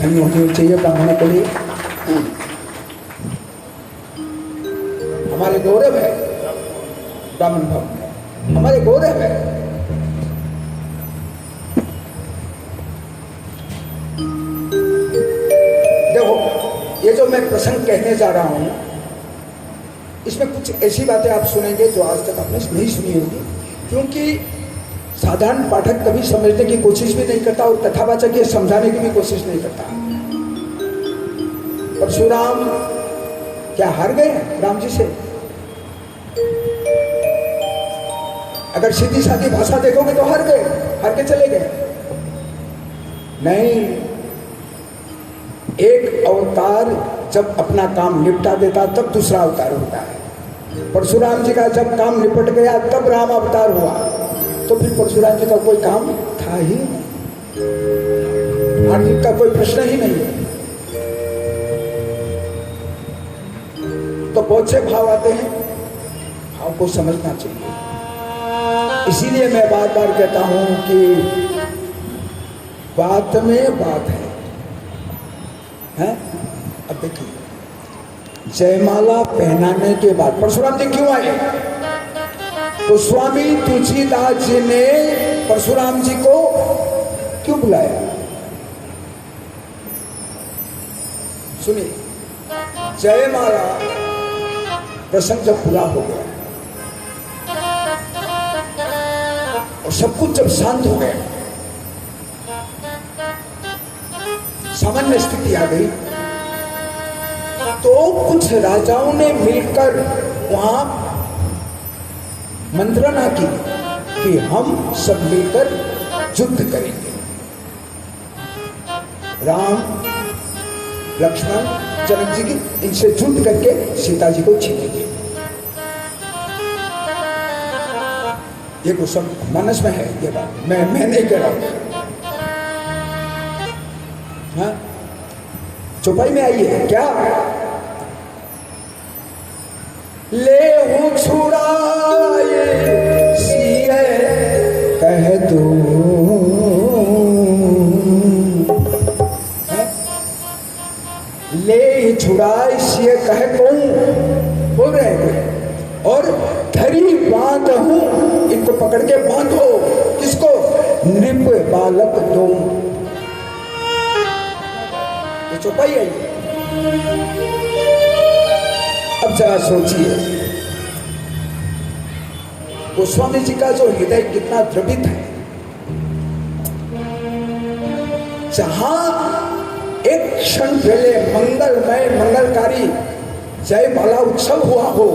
धन्य होनी चाहिए ब्राह्मणों के लिए। हमारे गौरव है ब्राह्मण भवन, हमारे गौरव है। देखो, ये जो मैं प्रसंग कहने जा रहा हूं, इसमें कुछ ऐसी बातें आप सुनेंगे जो आज तक आपने नहीं सुनी होगी, क्योंकि साधारण पाठक कभी समझने की कोशिश भी नहीं करता और कथावाचक ये समझाने की भी कोशिश नहीं करता। परशुराम क्या हार गए राम जी से? अगर सीधी सादी भाषा देखोगे तो हार गए, हार के चले गए। नहीं, एक अवतार जब अपना काम निपटा देता तब दूसरा अवतार होता है। परशुराम जी का जब काम निपट गया तब राम अवतार हुआ, तो फिर परशुराम जी का कोई काम था ही नहीं, आर्थिक का कोई प्रश्न ही नहीं है। तो बहुत से भाव आते हैं, भाव को समझना चाहिए। इसीलिए मैं बार बार कहता हूं कि बात में बात है? अब देखिए, जयमाला पहनाने के बाद परशुराम जी क्यों आए? तो स्वामी तुलसीदास जी ने परशुराम जी को क्यों बुलाया? सुनिए, जयमाला प्रसंग जब पूरा हो गया और सब कुछ जब शांत हो गया, सामान्य स्थिति आ गई, तो कुछ राजाओं ने मिलकर वहां मंत्रणा की कि हम सब मिलकर युद्ध करेंगे। राम, लक्ष्मण, जनक जी की इनसे युद्ध करके सीता जी को छीनेंगे। ये कुछ सब मानस में है, ये बात मैं नहीं कह रहा हूं। हाँ? चौपाई में आई है क्या? ले हूं छुड़ाए सिए कह दो, ले छुड़ाए सिए कह कौन बोल रहे हैं, और धरी बांध हूं, इनको पकड़ के बांधो। किसको? नृप बालक दो। ये चौपाई आई। अब जरा सोचिए, गोस्वामी जी का जो हृदय कितना द्रवित है। जहां एक क्षण पहले मंगलमय मंगलकारी जयमाला उत्सव हुआ हो,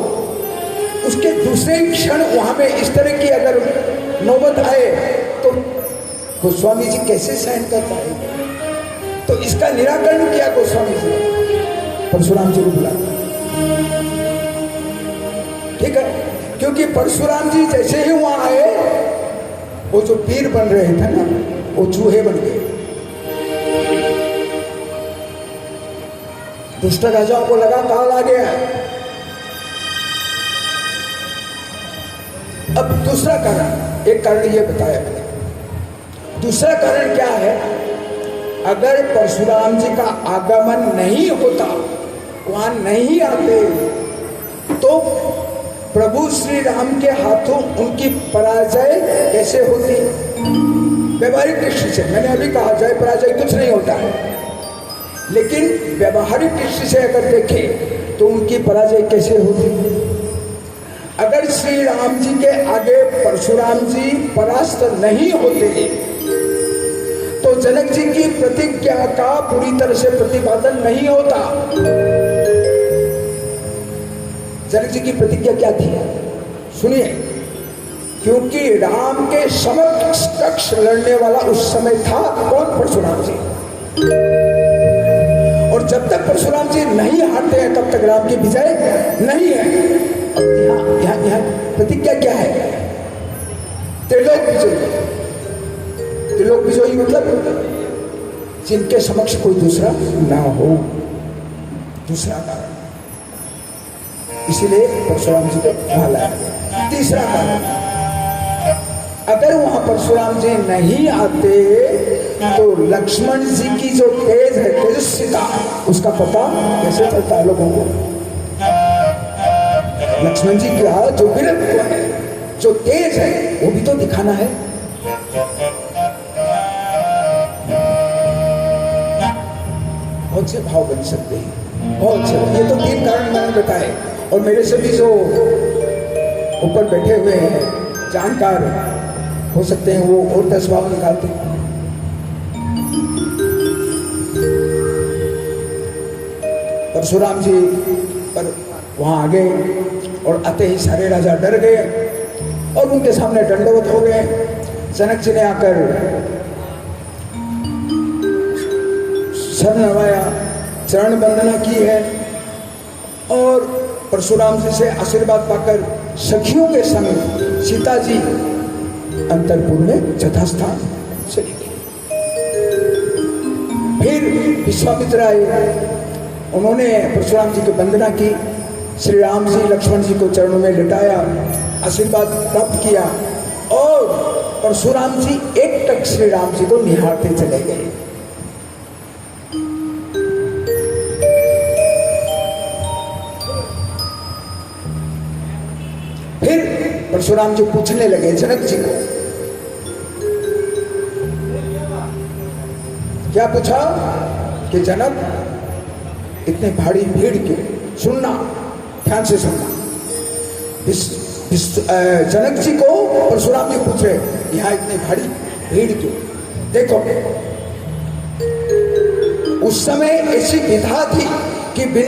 उसके दूसरे क्षण वहां में इस तरह की अगर नौबत आए तो गोस्वामी जी कैसे सहन कर पाएंगे? तो इसका निराकरण किया गोस्वामी जी, परशुराम जी को बुलाया। ठीक है, क्योंकि परशुराम जी जैसे ही वहां आए, वो जो पीर बन रहे थे ना, वो चूहे बन गए। दुष्ट राजाओं को लगा काल आ गया। अब दूसरा कारण, एक कारण ये बताया मैंने, दूसरा कारण क्या है? अगर परशुराम जी का आगमन नहीं होता, वहां नहीं आते, तो प्रभु श्री राम के हाथों उनकी पराजय कैसे होती? व्यवहारिक दृष्टि से, मैंने अभी कहा जय पराजय कुछ नहीं होता है, लेकिन व्यवहारिक दृष्टि से अगर देखें तो उनकी पराजय कैसे होती? अगर श्री राम जी के आगे परशुराम जी परास्त नहीं होते, तो जनक जी की प्रतिज्ञा का पूरी तरह से प्रतिपादन नहीं होता। जनक जी की प्रतिज्ञा क्या थी? सुनिए, क्योंकि राम के समकक्ष लड़ने वाला उस समय था कौन? परशुराम जी। और जब तक परशुराम जी नहीं हारते हैं तब तक राम की विजय नहीं है। अब यहाँ प्रतिज्ञा क्या है? त्रिलोक विजय। त्रिलोक विजयी मतलब जिनके समक्ष कोई दूसरा ना हो। दूसरा कारण, इसीलिए परशुराम जी को वहां लाया गया। तीसरा कारण, अगर वहां परशुराम जी नहीं आते तो लक्ष्मण जी की जो तेज है, तेजस्विता, उसका पता कैसे चलता है लोगों को? लक्ष्मण जी का जो वीरत्व है, जो तेज है, वो भी तो दिखाना है। बहुत से भाव बन सकते हैं, बहुत से। ये तो 3 कारण मैंने बताए, और मेरे से भी जो ऊपर बैठे हुए हैं जानकार हो सकते हैं, वो और 10 भाव निकालते हैं। परशुराम जी पर वहां आ गए, और आते ही सारे राजा डर गए और उनके सामने दंडवत हो गए। जनक जी ने आकर सर नवाया, चरण वंदना की है, और परशुराम जी से आशीर्वाद पाकर सखियों के संग सीता जी अंतरपुर में यथास्थान चली गई। फिर विश्वामित्र आए, उन्होंने परशुराम जी की वंदना की, श्री राम जी लक्ष्मण जी को चरणों में लिटाया, आशीर्वाद प्राप्त किया, और परशुराम जी एकटक श्री राम जी को निहारते चले गए। फिर परशुराम जी पूछने लगे जनक जी को, क्या पूछा कि जनक इतने भारी भीड़ क्यों? सुनना, ध्यान से सुनना। जनक जी को परशुराम जी पूछ रहे, यहाँ इतनी भारी भीड़ क्यों? देखो, उस समय ऐसी विधा थी कि बिना